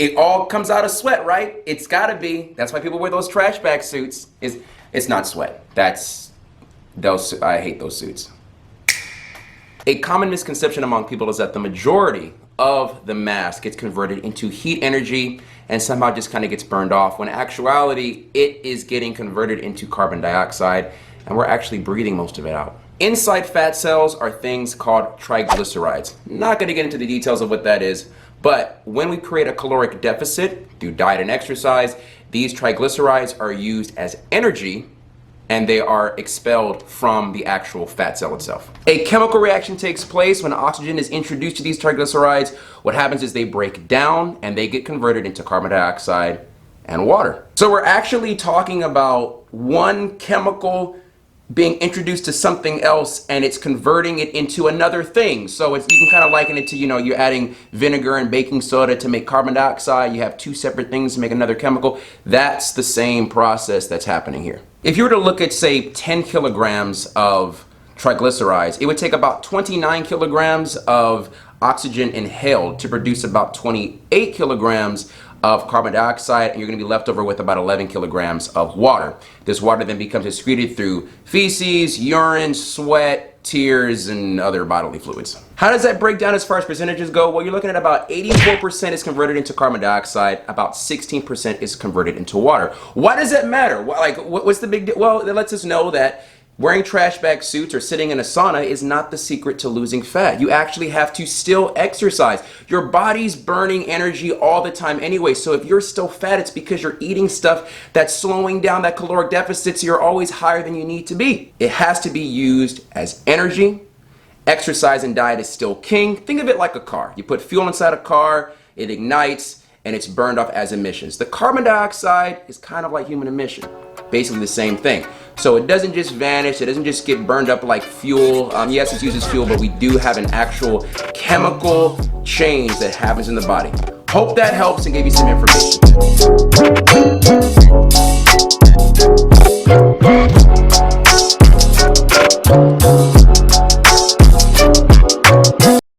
It all comes out of sweat, right? It's gotta be. That's why people wear those trash bag suits. It's not sweat. That's those. I hate those suits. A common misconception among people is that the majority of the mass gets converted into heat energy and somehow just kind of gets burned off, when in actuality it is getting converted into carbon dioxide and we're actually breathing most of it out. Inside fat cells are things called triglycerides. Not going to get into the details of what that is, but when we create a caloric deficit through diet and exercise, these triglycerides are used as energy and they are expelled from the actual fat cell itself. A chemical reaction takes place when oxygen is introduced to these triglycerides. What happens is they break down and they get converted into carbon dioxide and water. So we're actually talking about one chemical being introduced to something else and it's converting it into another thing. So you can kind of liken it to, you're adding vinegar and baking soda to make carbon dioxide. You have two separate things to make another chemical. That's the same process that's happening here. If you were to look at, say, 10 kilograms of triglycerides, it would take about 29 kilograms of oxygen inhaled to produce about 28 kilograms of carbon dioxide, and you're going to be left over with about 11 kilograms of water. This water then becomes excreted through feces, urine, sweat, tears, and other bodily fluids. How does that break down as far as percentages go? Well, you're looking at about 84% is converted into carbon dioxide, about 16% is converted into water. Why does that matter? What's the big deal? Well, it lets us know that wearing trash bag suits or sitting in a sauna is not the secret to losing fat. You actually have to still exercise. Your body's burning energy all the time anyway. So if you're still fat, it's because you're eating stuff that's slowing down that caloric deficit, so you're always higher than you need to be. It has to be used as energy. Exercise and diet is still king. Think of it like a car. You put fuel inside a car, it ignites, and it's burned off as emissions. The carbon dioxide is kind of like human emission. Basically the same thing. So it doesn't just vanish, it doesn't just get burned up like fuel. Yes, it's used as fuel, but we do have an actual chemical change that happens in the body. Hope that helps and gave you some information.